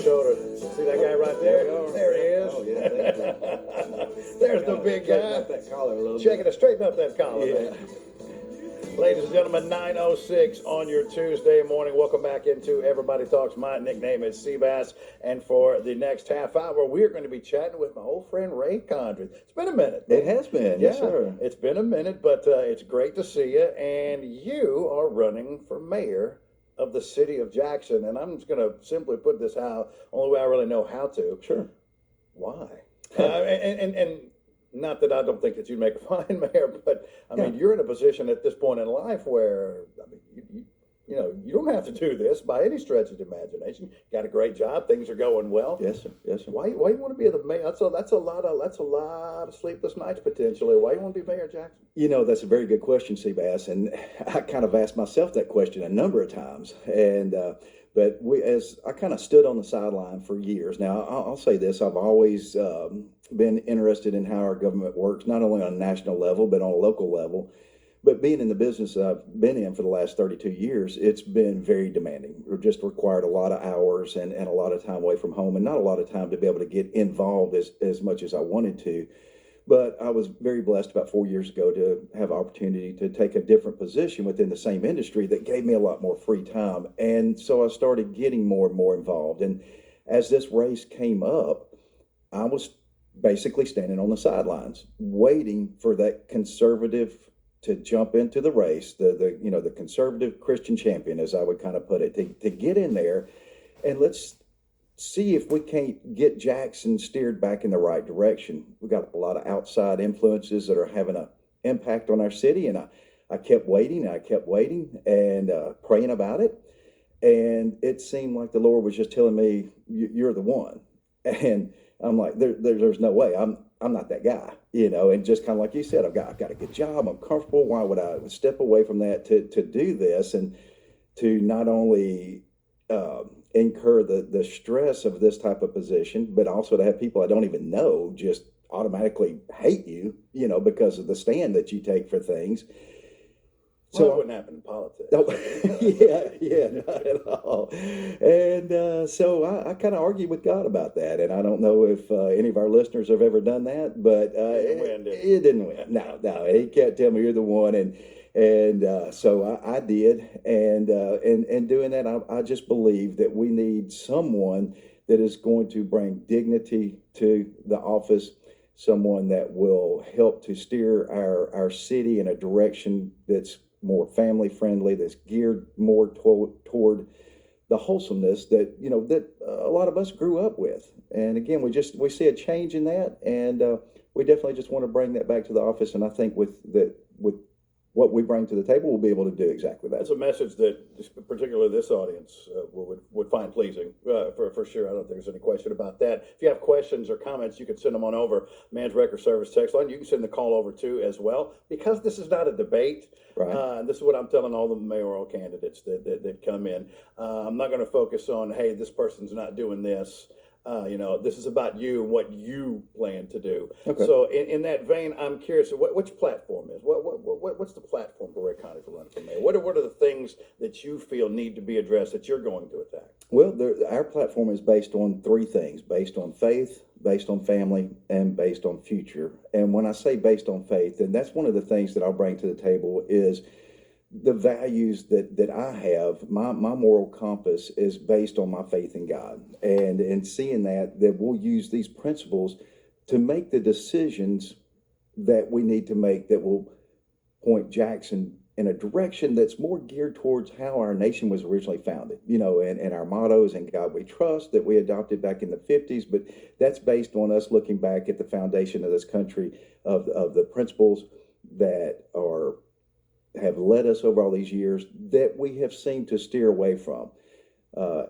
shoulder. See that guy right there? There he is. Oh, yeah, thank you. There's the big guy. Up that collar a little Checking bit. to straighten up that collar, Yeah. man. Ladies and gentlemen, 9:06 on your Tuesday morning. Welcome back into Everybody Talks. My nickname is Seabass, and for the next half hour, we're going to be chatting with my old friend Ray Condren. It's been a minute. It has been, yes, sir. It's been a minute, but it's great to see you. And you are running for mayor of the city of Jackson, and I'm just going to simply put this how only way I really know how to. Sure. Why? And not that I don't think that you'd make a fine mayor, but I mean, you're in a position at this point in life where, I mean, you don't have to do this by any stretch of the imagination. You got a great job, things are going well. Yes, sir. Yes, sir. Why you want to be the mayor? That's a lot of sleepless nights potentially. Why you want to be mayor of Jackson? You know, that's a very good question, Seabass, and I kind of asked myself that question a number of times, and but as I kind of stood on the sideline for years. Now, I'll say this: I've always been interested in how our government works, not only on a national level but on a local level. But being in the business I've been in for the last 32 years, it's been very demanding. It just required a lot of hours and a lot of time away from home, and not a lot of time to be able to get involved as much as I wanted to. But I was very blessed about 4 years ago to have opportunity to take a different position within the same industry that gave me a lot more free time. And so I started getting more and more involved. And as this race came up, I was basically standing on the sidelines, waiting for that conservative to jump into the race, the conservative Christian champion, as I would kind of put it, to get in there, and let's see if we can't get Jackson steered back in the right direction. We got a lot of outside influences that are having an impact on our city, and I kept waiting, and praying about it, and it seemed like the Lord was just telling me, "You're the one," and I'm like, "There's no way. I'm not that guy," and just kind of like you said, I've got a good job. I'm comfortable. Why would I step away from that to do this and to not only incur the stress of this type of position, but also to have people I don't even know just automatically hate you, because of the stand that you take for things. So it wouldn't happen in politics. No, yeah, not at all. And so I kind of argued with God about that, and I don't know if any of our listeners have ever done that, but it didn't win. No, he kept telling me you're the one, and so I did, and doing that, I just believe that we need someone that is going to bring dignity to the office, someone that will help to steer our city in a direction that's more family friendly, that's geared more toward the wholesomeness that that a lot of us grew up with. And again, we see a change in that, and we definitely just want to bring that back to the office. And I think with what we bring to the table, we'll be able to do exactly that. That's a message that particularly this audience would find pleasing, for sure. I don't think there's any question about that. If you have questions or comments, you can send them on over Man's Record Service text line. You can send the call over too as well, because this is not a debate. Right. This is what I'm telling all the mayoral candidates that come in. I'm not going to focus on, hey, this person's not doing this. This is about you and what you plan to do. Okay. So in that vein, I'm curious, which platform is? What's the platform for Ray Condren for running for mayor? What are the things that you feel need to be addressed that you're going to attack? Well, our platform is based on three things: based on faith, based on family, and based on future. And when I say based on faith, and that's one of the things that I'll bring to the table is the values that I have. My moral compass is based on my faith in God, and in seeing that we'll use these principles to make the decisions that we need to make that will point Jackson in a direction that's more geared towards how our nation was originally founded, and our mottos, "In God We Trust," that we adopted back in the 50s. But that's based on us looking back at the foundation of this country, of the principles that have led us over all these years that we have seemed to steer away from.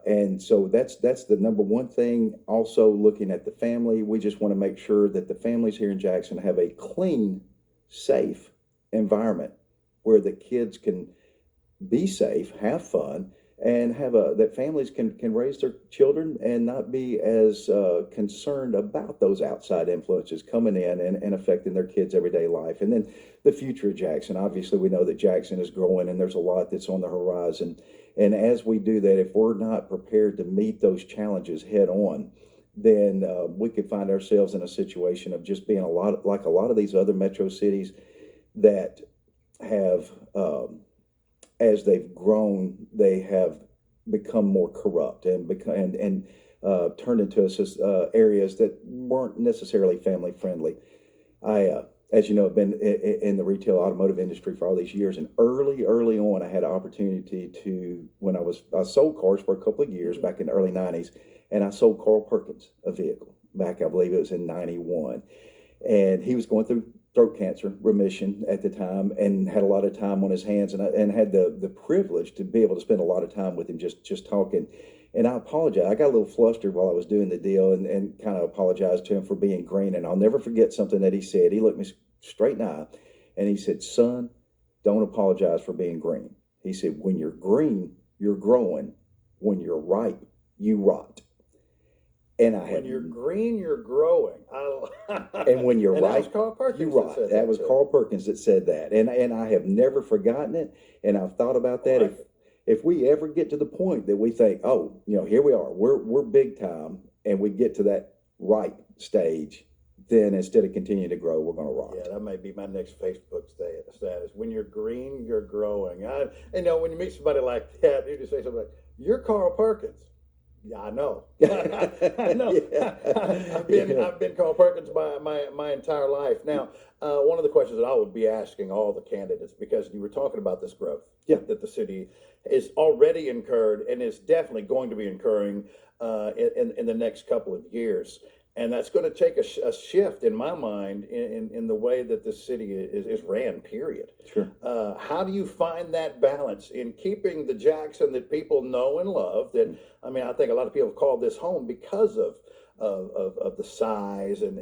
And so that's the number one thing. Also, looking at the family, we just want to make sure that the families here in Jackson have a clean, safe environment where the kids can be safe, have fun, and have that families can raise their children and not be as concerned about those outside influences coming in and affecting their kids' everyday life. And then the future of Jackson. Obviously, we know that Jackson is growing and there's a lot that's on the horizon. And as we do that, if we're not prepared to meet those challenges head on, then we could find ourselves in a situation of just being a lot like a lot of these other metro cities that have, as they've grown, they have become more corrupt and become turned into areas that weren't necessarily family friendly. As you know, have been in the retail automotive industry for all these years, and early on, I had an opportunity to when I sold cars for a couple of years back in the early '90s, and I sold Carl Perkins a vehicle back, I believe it was in '91, and he was going through throat cancer remission at the time and had a lot of time on his hands, and had the privilege to be able to spend a lot of time with him just talking. And I apologize. I got a little flustered while I was doing the deal and kind of apologized to him for being green. And I'll never forget something that he said. He looked me straight in the eye and he said, "Son, don't apologize for being green." He said, "When you're green, you're growing. When you're ripe, you rot." And when you're green, you're growing. And when you're and ripe, that was Carl Perkins you rot. That was Carl Perkins that said that. And I have never forgotten it. And I've thought about that. If we ever get to the point that we think, oh, here we are, we're big time, and we get to that ripe stage, then instead of continuing to grow, we're going to rot. Yeah, that may be my next Facebook status. When you're green, you're growing. When you meet somebody like that, you just say something like, "You're Carl Perkins." Yeah, I know. I know. Yeah. I've been Carl Perkins my entire life. Now, one of the questions that I would be asking all the candidates, because you were talking about this growth that the city is already incurred and is definitely going to be incurring in the next couple of years. And that's going to take a shift in my mind in the way that this city is ran, period. Sure. How do you find that balance in keeping the Jackson that people know and love? I think a lot of people call this home because of the size and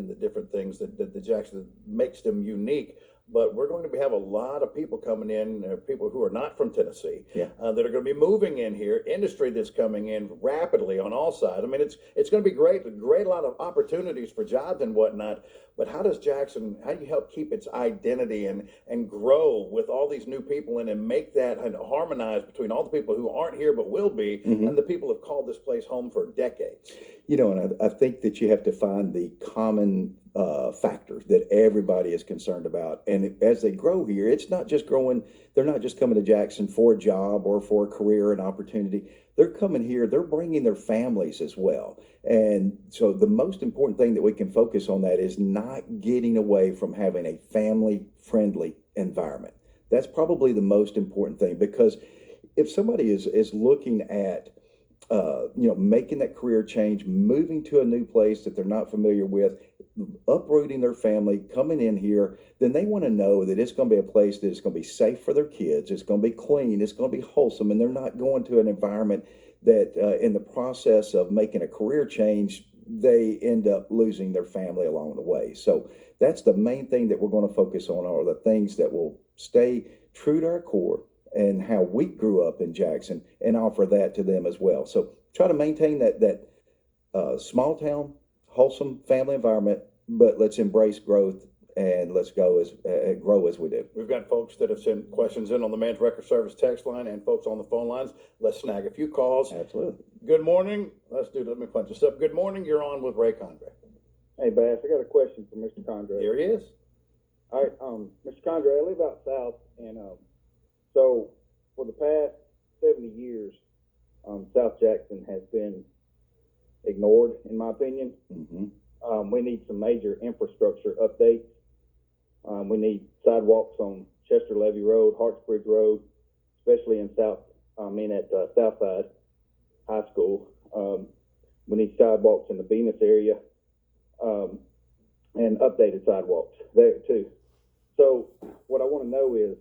the different things that the Jackson makes them unique. But we're going to have a lot of people coming in, people who are not from Tennessee, that are going to be moving in here, industry that's coming in rapidly on all sides. I mean, it's going to be great, a lot of opportunities for jobs and whatnot. But how do you help keep its identity and grow with all these new people in and make that and harmonize between all the people who aren't here but will be and the people who have called this place home for decades? And I think that you have to find the common factors that everybody is concerned about. And as they grow here, it's not just growing. They're not just coming to Jackson for a job or for a career and opportunity. They're coming here. They're bringing their families as well. And so the most important thing that we can focus on that is not getting away from having a family-friendly environment. That's probably the most important thing, because if somebody is looking at making that career change, moving to a new place that they're not familiar with, uprooting their family, coming in here, then they want to know that it's going to be a place that is going to be safe for their kids. It's going to be clean. It's going to be wholesome. And they're not going to an environment that in the process of making a career change, they end up losing their family along the way. So that's the main thing that we're going to focus on, are the things that will stay true to our core and how we grew up in Jackson, and offer that to them as well. So try to maintain that small town, wholesome family environment, but let's embrace growth and let's grow as we do. We've got folks that have sent questions in on the Man's Record Service text line and folks on the phone lines. Let's snag a few calls. Absolutely. Good morning. Let me punch this up. Good morning. You're on with Ray Condrey. Hey, Bass, I got a question for Mr. Condrey. Here he is. All right, Mr. Condrey, I live out south, and so for the past 70 years, South Jackson has been ignored, in my opinion. Mm-hmm. We need some major infrastructure updates. We need sidewalks on Chester Levee Road, Hartsbridge Road, especially at Southside High School. We need sidewalks in the Bemis area, and updated sidewalks there too. So what I want to know is,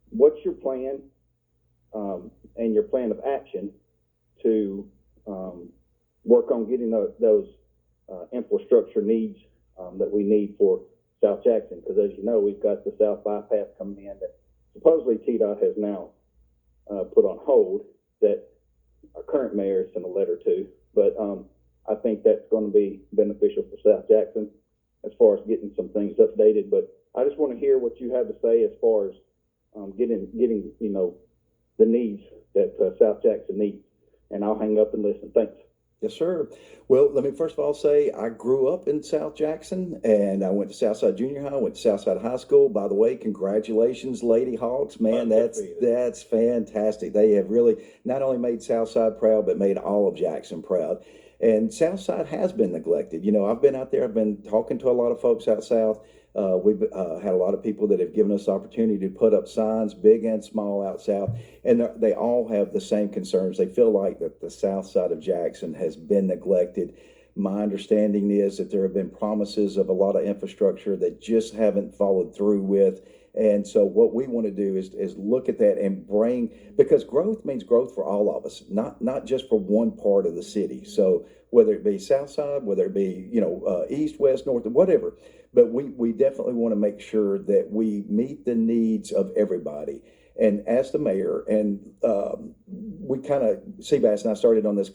what's your plan and your plan of action to work on getting those infrastructure needs that we need for South Jackson? Because as you know, we've got the South Bypass coming in that supposedly TDOT has now put on hold that our current mayor sent a letter to. But I think that's going to be beneficial for South Jackson as far as getting some things updated. But I just want to hear what you have to say as far as getting the needs that South Jackson needs. And I'll hang up and listen. Thanks. Yes, sir. Well, let me first of all say I grew up in South Jackson, and I went to Southside Junior High, went to Southside High School. By the way, congratulations, Lady Hawks. Man, that's fantastic. They have really not only made Southside proud, but made all of Jackson proud. And Southside has been neglected. I've been out there. I've been talking to a lot of folks out south. We've had a lot of people that have given us the opportunity to put up signs, big and small, out south, and they all have the same concerns. They feel like that the south side of Jackson has been neglected. My understanding is that there have been promises of a lot of infrastructure that just haven't followed through with. And so what we want to do is look at that and because growth means growth for all of us, not just for one part of the city. So whether it be south side, whether it be, east, west, north, whatever, but we definitely want to make sure that we meet the needs of everybody. And as the mayor, and we kind of, Seabass and I started on this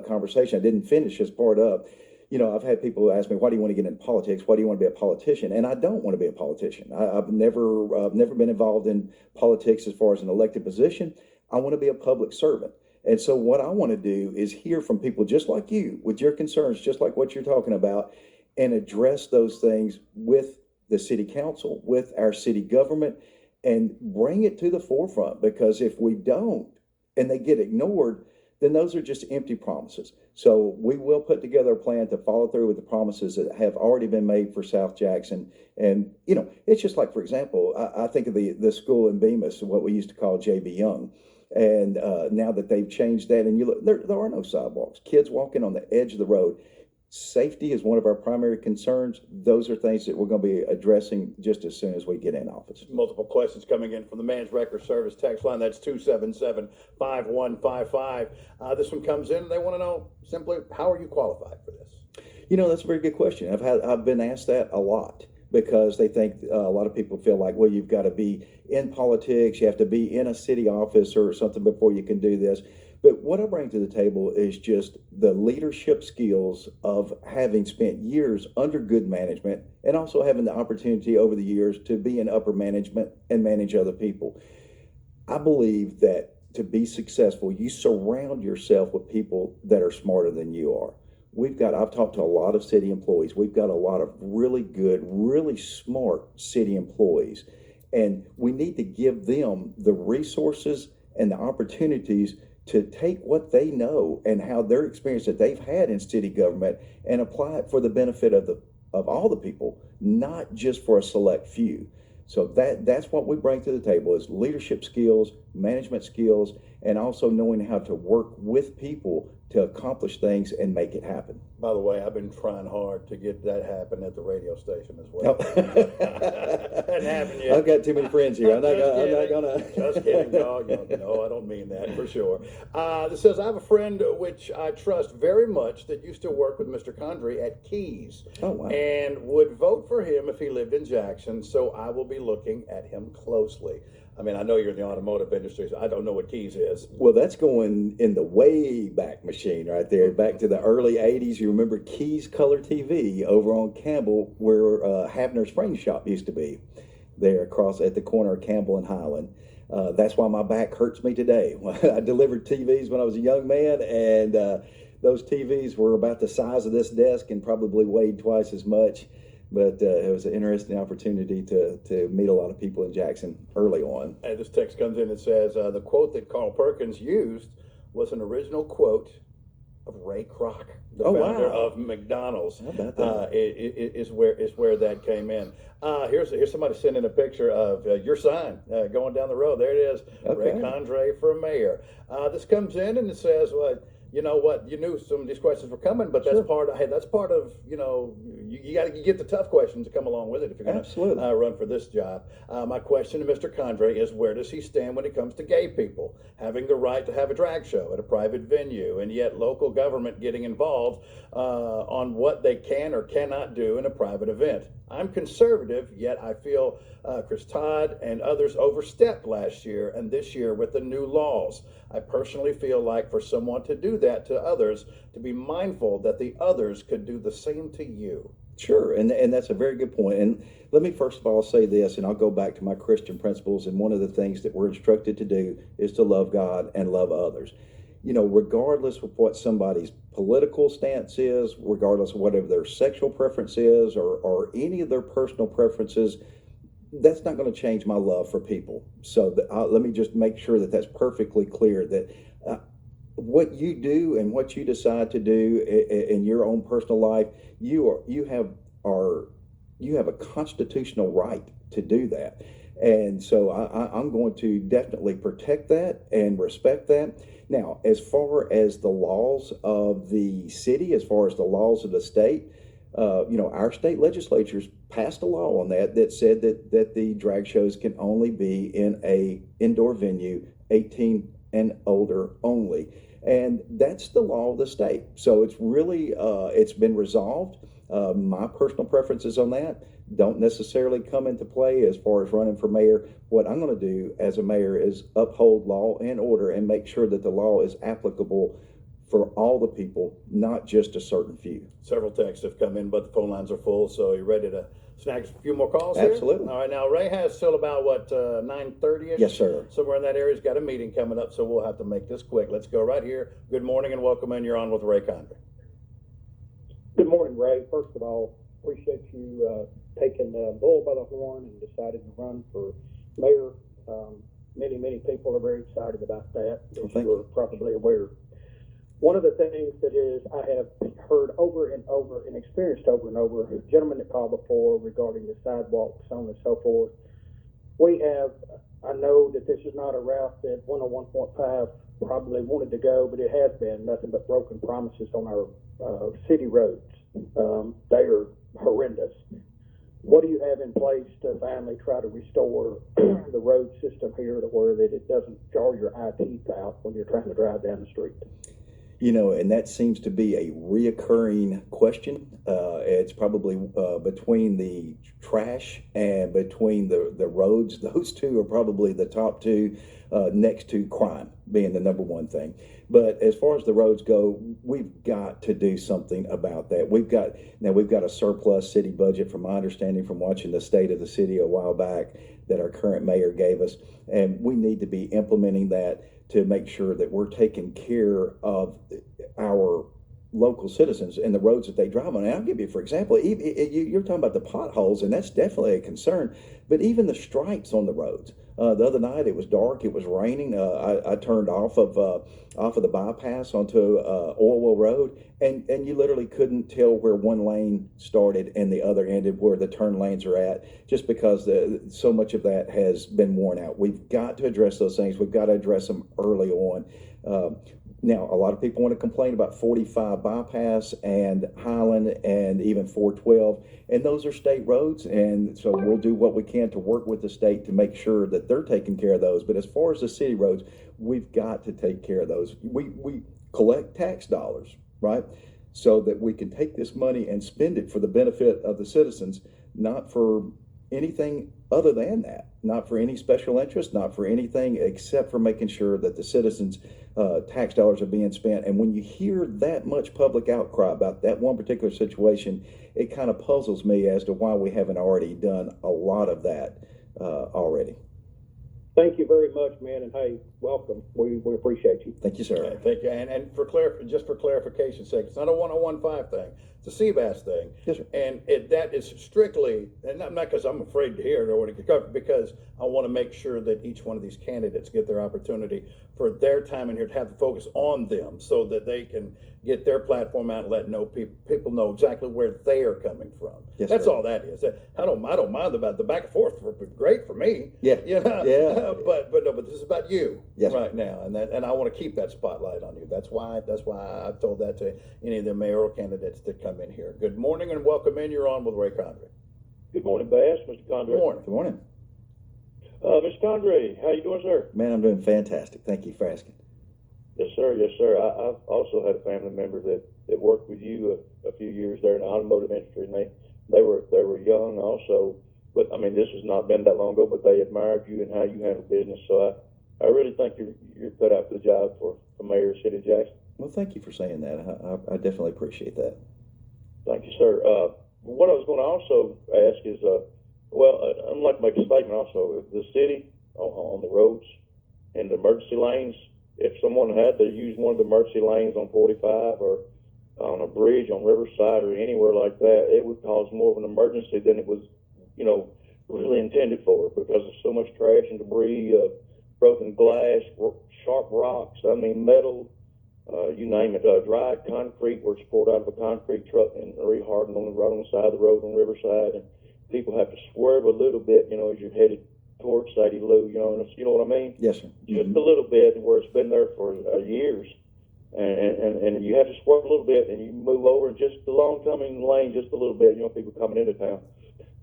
conversation. I didn't finish this part up. I've had people ask me, why do you want to get into politics? Why do you want to be a politician? And I don't want to be a politician. I've never been involved in politics as far as an elected position. I want to be a public servant. And so what I want to do is hear from people just like you, with your concerns, just like what you're talking about, and address those things with the city council, with our city government, and bring it to the forefront. Because if we don't, and they get ignored, then those are just empty promises. So we will put together a plan to follow through with the promises that have already been made for South Jackson. And, it's just like, for example, I think of the school in Bemis, what we used to call J.B. Young. And now that they've changed that, and you look, there are no sidewalks, kids walking on the edge of the road. Safety is one of our primary concerns. Those are things that we're going to be addressing just as soon as we get in office. Multiple questions coming in from the Man's Record Service text line. That's 277-5155. This one comes in. They want to know simply, how are you qualified for this? That's a very good question. I've been asked that a lot, because they think a lot of people feel like, well, you've got to be in politics, you have to be in a city office or something before you can do this. But what I bring to the table is just the leadership skills of having spent years under good management, and also having the opportunity over the years to be in upper management and manage other people. I believe that to be successful, you surround yourself with people that are smarter than you are. I've talked to a lot of city employees. We've got a lot of really good, really smart city employees, and we need to give them the resources and the opportunities to take what they know and how their experience that they've had in city government and apply it for the benefit of all the people, not just for a select few. So that's what we bring to the table, is leadership skills, management skills, and also knowing how to work with people to accomplish things and make it happen. By the way, I've been trying hard to get that happen at the radio station as well. Hasn't happened yet. I've got too many friends here. I'm not gonna. Just kidding, dog. No, I don't mean that, for sure. This says, I have a friend which I trust very much that used to work with Mr. Condrey at Keys. Oh, wow. And would vote for him if he lived in Jackson, so I will be looking at him closely. I mean, I know you're in the automotive industry, so I don't know what Keys is. Well, that's going in the way back machine right there, back to the early 80s. You remember Keys Color TV over on Campbell, where Havner Spring Shop used to be, there across at the corner of Campbell and Highland. That's why my back hurts me today. I delivered TVs when I was a young man, and those TVs were about the size of this desk and probably weighed twice as much. But it was an interesting opportunity to meet a lot of people in Jackson early on. And this text comes in and says, the quote that Carl Perkins used was an original quote of Ray Kroc, the founder of McDonald's. How about that? Is where that came in. Here's somebody sending a picture of your sign going down the road. There it is, okay. Ray Condrey for mayor. This comes in and it says, well, you know what, you knew some of these questions were coming, but that's part of, hey, that's part of, you know, you got to get the tough questions to come along with it if you're going to run for this job. My question to Mr. Condrey is, where does he stand when it comes to gay people having the right to have a drag show at a private venue, and yet local government getting involved on what they can or cannot do in a private event? I'm conservative, yet I feel Chris Todd and others overstepped last year and this year with the new laws. I personally feel like for someone to do that to others, to be mindful that the others could do the same to you. Sure, and that's a very good point. And let me first of all say this, and I'll go back to my Christian principles. And one of the things that we're instructed to do is to love God and love others. You know, regardless of what somebody's political stance is, regardless of whatever their sexual preference is, or any of their personal preferences, that's not going to change my love for people. So let me just make sure that that's perfectly clear, that what you do and what you decide to do in your own personal life, you have a constitutional right to do that. And so I'm going to definitely protect that and respect that. Now, as far as the laws of the city, as far as the laws of the state, you know, our state legislatures passed a law on that said that the drag shows can only be in a indoor venue, 18 and older only. And that's the law of the state. So it's really, it's been resolved. My personal preferences on that don't necessarily come into play as far as running for mayor. What I'm going to do as a mayor is uphold law and order and make sure that the law is applicable for all the people, not just a certain few. Several texts have come in, but the phone lines are full. So you ready to snag a few more calls Absolutely. here? All right, now Ray has till about what, 9:30ish? Yes, sir. Somewhere in that area. He's got a meeting coming up, so we'll have to make this quick. Let's go right here. Good morning and welcome in. You're on with Ray Condrey. Good morning, Ray. First of all, appreciate you taking the bull by the horn and decided to run for mayor. Many people are very excited about that, as you're probably aware. One of the things that is, I have heard over and over and experienced over and over, gentlemen that called before regarding the sidewalks, so on and so forth. I know that this is not a route that 101.5 probably wanted to go, but it has been nothing but broken promises on our city roads. They are horrendous. What do you have in place to finally try to restore the road system here to where that it doesn't jar your eye teeth out when you're trying to drive down the street? You know, and that seems to be a reoccurring question. It's probably between the trash and between the roads. Those two are probably the top two, next to crime being the number one thing. But as far as the roads go, we've got to do something about that. We've got a surplus city budget, from my understanding from watching the state of the city a while back, that our current mayor gave us, and we need to be implementing that to make sure that we're taking care of our local citizens and the roads that they drive on. And I'll give you, for example, you're talking about the potholes, and that's definitely a concern, but even the stripes on the roads. The other night, it was dark, it was raining. I turned off of the bypass onto Orwell Road, and you literally couldn't tell where one lane started and the other ended, where the turn lanes are at, just because so much of that has been worn out. We've got to address those things. We've got to address them early on. Now, a lot of people want to complain about 45 bypass and Highland and even 412, and those are state roads, and so we'll do what we can to work with the state to make sure that they're taking care of those. But as far as the city roads, we've got to take care of those. We collect tax dollars, right, so that we can take this money and spend it for the benefit of the citizens, not for anything other than that, not for any special interest, not for anything except for making sure that the citizens' tax dollars are being spent. And when you hear that much public outcry about that one particular situation, it kind of puzzles me as to why we haven't already done a lot of that already. Thank you very much, man, and hey, welcome. We appreciate you. Thank you, sir. Okay, thank you. And just for clarification's sake, it's not a 101.5 thing. It's a CBAS thing. Yes, sir. And that is strictly, and not because I'm afraid to hear it or want to get covered, because I want to make sure that each one of these candidates get their opportunity for their time in here to have the focus on them, so that they can get their platform out and let people know exactly where they are coming from. Yes, That's sir. all that is. I don't mind about the back and forth. Great for me. Yeah. You know? Yeah. But no, but this is about you Yes, sir. right now, and I want to keep that spotlight on you. That's why I've told that to any of the mayoral candidates that come in here. Good morning and welcome in. You're on with Ray Condrey. Good morning, Bass, Mr. Condrey. Good morning. Good morning. Mr. Condrey, how you doing, sir? Man, I'm doing fantastic. Thank you for asking. Yes, sir. Yes, sir. I've also had a family member that worked with you a few years there in the automotive industry, and they were young also. But I mean, this has not been that long ago, but they admired you and how you handle business. So I really think you're cut out for the job for mayor of the city of Jackson. Well, thank you for saying that. I definitely appreciate that. Thank you, sir. What I was going to also ask is, I'd like to make a statement also. The city on the roads and the emergency lanes, if someone had to use one of the emergency lanes on 45 or on a bridge on Riverside or anywhere like that, it would cause more of an emergency than it was, really intended for, because of so much trash and debris, broken glass, sharp rocks, metal, you name it, dry concrete where it's poured out of a concrete truck and rehardened right on the side of the road on Riverside, and people have to swerve a little bit, as you're headed towards Sadie Lou, you know what I mean? Yes, sir. Just a little bit, where it's been there for years, and you have to swerve a little bit, and you move over just the long-coming lane just a little bit, people coming into town.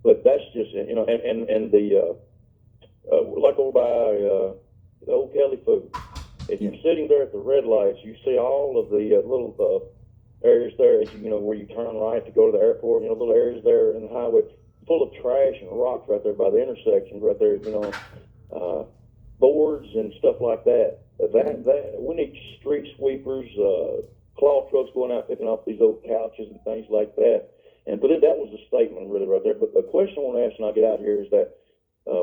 But that's just, and the, like over by the old Kelly Food, if you're sitting there at the red lights, you see all of the little areas there, where you turn right to go to the airport, little areas there in the highway full of trash and rocks right there by the intersections right there, boards and stuff like that. That we need street sweepers, claw trucks going out picking up these old couches and things like that. But that was the statement really right there. But the question I want to ask, and I'll get out here, is that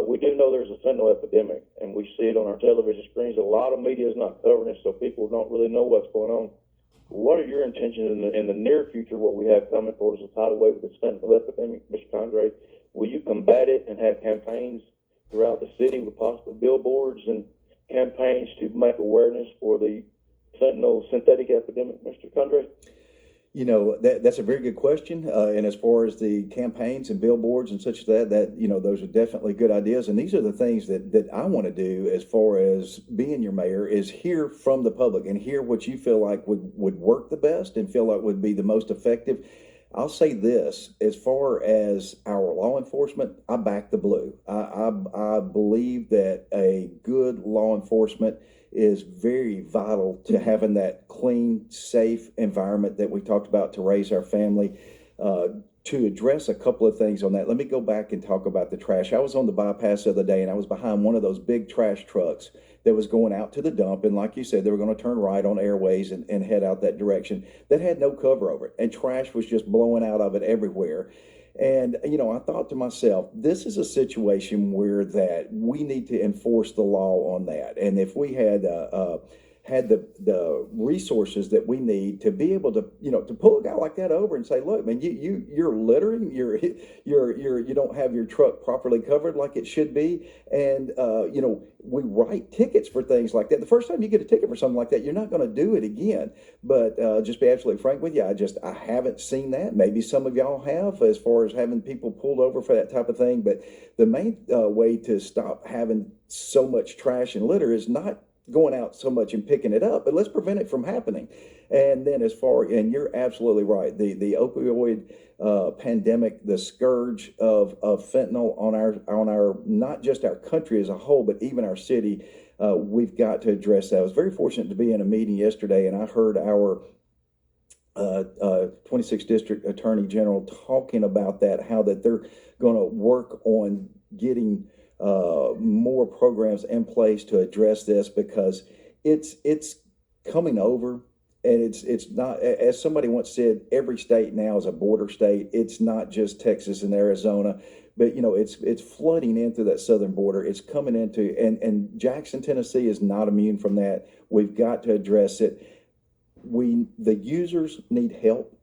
we do know there's a fentanyl epidemic, and we see it on our television screens. A lot of media is not covering it, so people don't really know what's going on. What are your intentions in the near future, what we have coming for us, a tidal wave of this fentanyl epidemic, Mr. Condrey? Will you combat it and have campaigns throughout the city with possible billboards and campaigns to make awareness for the fentanyl synthetic epidemic, Mr. Condrey? That's a very good question. And as far as the campaigns and billboards and such that those are definitely good ideas. And these are the things that I want to do as far as being your mayor, is hear from the public and hear what you feel like would work the best and feel like would be the most effective. I'll say this, as far as our law enforcement, I back the blue. I believe that a good law enforcement is very vital to having that clean, safe environment that we talked about to raise our family. To address a couple of things on that, let me go back and talk about the trash. I was on the bypass the other day, and I was behind one of those big trash trucks that was going out to the dump. And like you said, they were going to turn right on Airways and head out that direction. That had no cover over it, and trash was just blowing out of it everywhere. And, I thought to myself, this is a situation where that we need to enforce the law on that. And if we had the resources that we need to be able to, to pull a guy like that over and say, look, man, you're littering, you don't have your truck properly covered like it should be. And, we write tickets for things like that. The first time you get a ticket for something like that, you're not going to do it again. But just be absolutely frank with you, I haven't seen that. Maybe some of y'all have, as far as having people pulled over for that type of thing. But the main way to stop having so much trash and litter is not going out so much and picking it up, but let's prevent it from happening. And then and you're absolutely right, the opioid pandemic, the scourge of fentanyl on our not just our country as a whole, but even our city, we've got to address that. I was very fortunate to be in a meeting yesterday, and I heard our 26th District Attorney General talking about that, how that they're going to work on getting more programs in place to address this, because it's coming over. And it's not, as somebody once said, every state now is a border state. It's not just Texas and Arizona, but it's flooding in through that southern border. It's coming into, and Jackson, Tennessee is not immune from that. We've got to address it. The users need help,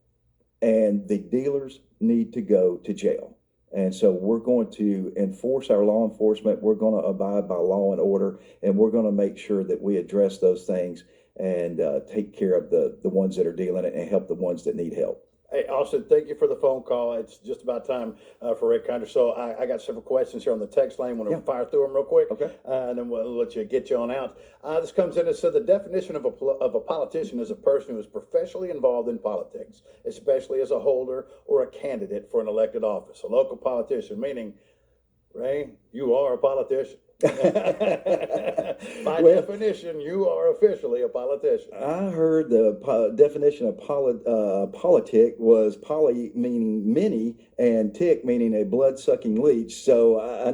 and the dealers need to go to jail. And so we're going to enforce our law enforcement. We're going to abide by law and order, and we're going to make sure that we address those things and take care of the ones that are dealing it and help the ones that need help. Hey, Austin, thank you for the phone call. It's just about time for Rick Condor. So I got several questions here on the text line. Want to fire through them real quick? Okay. And then we'll get you on out. This comes in and said the definition of a politician is a person who is professionally involved in politics, especially as a holder or a candidate for an elected office. A local politician, meaning, Ray, you are a politician. By definition, you are officially a politician. I heard the definition of politic was poly meaning many and tick meaning a blood-sucking leech. So I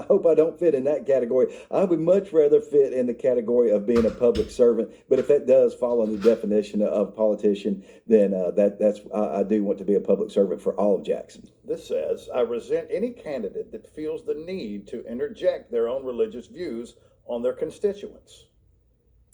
hope I don't fit in that category. I would much rather fit in the category of being a public servant. But if that does fall in the definition of politician, then I do want to be a public servant for all of Jackson. This says, I resent any candidate that feels the need to interject their own religious views on their constituents.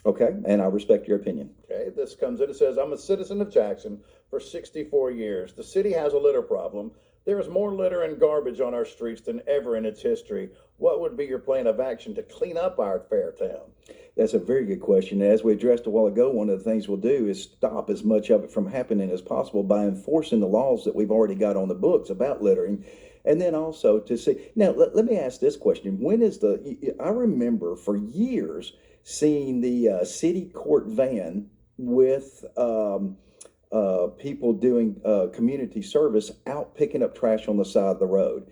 Okay, and I respect your opinion. Okay, this comes in, it says, I'm a citizen of Jackson for 64 years. The city has a litter problem. There is more litter and garbage on our streets than ever in its history. What would be your plan of action to clean up our fair town? That's a very good question. As we addressed a while ago, one of the things we'll do is stop as much of it from happening as possible by enforcing the laws that we've already got on the books about littering. And then also to see, now let me ask this question. I remember for years seeing the city court van with people doing community service out picking up trash on the side of the road.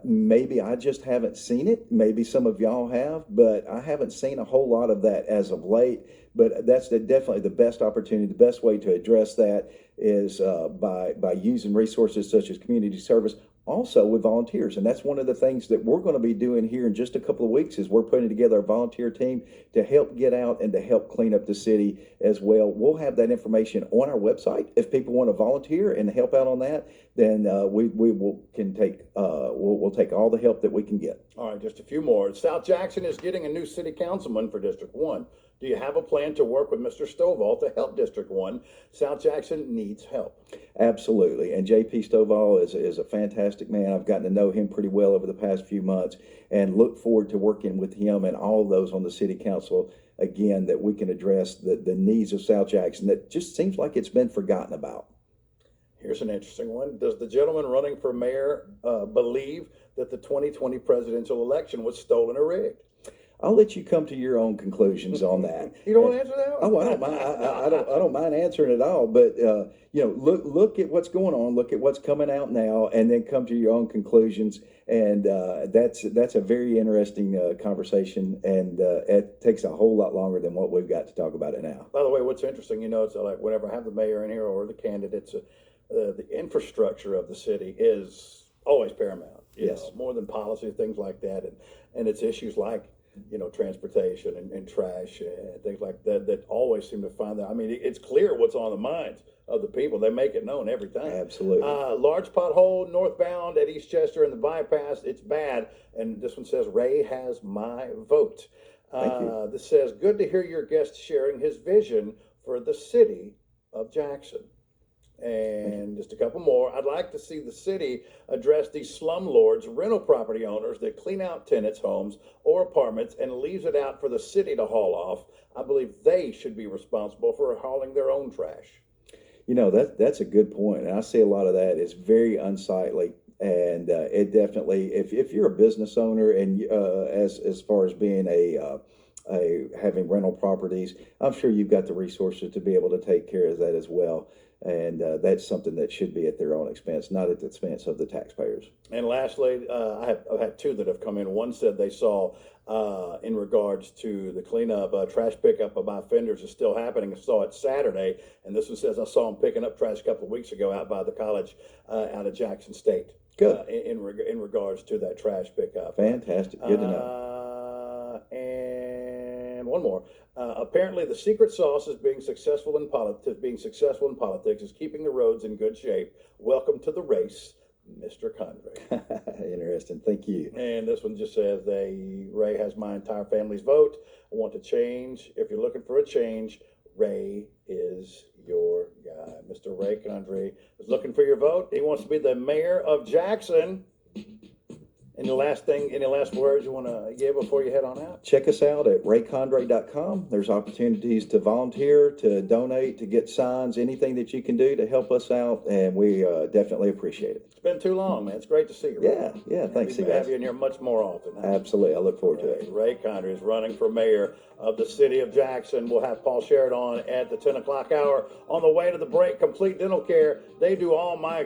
Maybe I just haven't seen it. Maybe some of y'all have, but I haven't seen a whole lot of that as of late. But that's definitely the best opportunity. The best way to address that is by using resources such as community service, also with volunteers. And that's one of the things that we're going to be doing here in just a couple of weeks is we're putting together a volunteer team to help get out and to help clean up the city as well. We'll have that information on our website. If people want to volunteer and help out on that, then we'll take all the help that we can get. All right, just a few more. South Jackson is getting a new city councilman for District 1. Do you have a plan to work with Mr. Stovall to help District 1? South Jackson needs help. Absolutely. And JP Stovall is a fantastic man. I've gotten to know him pretty well over the past few months and look forward to working with him and all of those on the city council, again, that we can address the needs of South Jackson that just seems like it's been forgotten about. Here's an interesting one. Does the gentleman running for mayor believe that the 2020 presidential election was stolen or rigged? I'll let you come to your own conclusions on that. You don't want to answer that one? Oh, I don't mind. I don't mind answering it all. But look at what's going on. Look at what's coming out now, and then come to your own conclusions. And that's a very interesting conversation, and it takes a whole lot longer than what we've got to talk about it now. By the way, what's interesting, it's like whenever I have the mayor in here or the candidates, the infrastructure of the city is always paramount. Yes, more than policy, things like that, and it's issues like transportation and trash and things like that always seem to find that. I mean, it's clear what's on the minds of the people. They make it known every time. Absolutely. Large pothole northbound at Eastchester and the bypass. It's bad. And this one says, Ray has my vote. Thank you. This says, good to hear your guest sharing his vision for the city of Jackson. And just a couple more. I'd like to see the city address these slumlords, rental property owners that clean out tenants' homes or apartments and leaves it out for the city to haul off. I believe they should be responsible for hauling their own trash. That's a good point. And I see a lot of that. It's very unsightly. And it definitely, if you're a business owner and as far as being having rental properties, I'm sure you've got the resources to be able to take care of that as well. And that's something that should be at their own expense, not at the expense of the taxpayers. And lastly, I've had two that have come in. One said they saw, in regards to the cleanup, trash pickup by vendors is still happening. I saw it Saturday. And this one says, I saw them picking up trash a couple of weeks ago out by the college out of Jackson State. Good. In regards to that trash pickup. Fantastic. Good to know. And one more. Apparently, the secret sauce is being successful in politics is keeping the roads in good shape. Welcome to the race, Mr. Condrey. Interesting. Thank you. And this one just says, Ray has my entire family's vote. I want to change. If you're looking for a change, Ray is your guy. Mr. Ray Condrey is looking for your vote. He wants to be the mayor of Jackson Any last words you want to give before you head on out? Check us out at raycondray.com. There's opportunities to volunteer, to donate, to get signs, anything that you can do to help us out, and we definitely appreciate it. It's been too long, man. It's great to see you. Ray. Yeah, thanks, We'll have Seabass. you in here much more often. Huh? Absolutely, I look forward to it. Ray Condry is running for mayor of the city of Jackson. We'll have Paul Sherrod on at the 10 o'clock hour. On the way to the break, Complete Dental Care. They do all my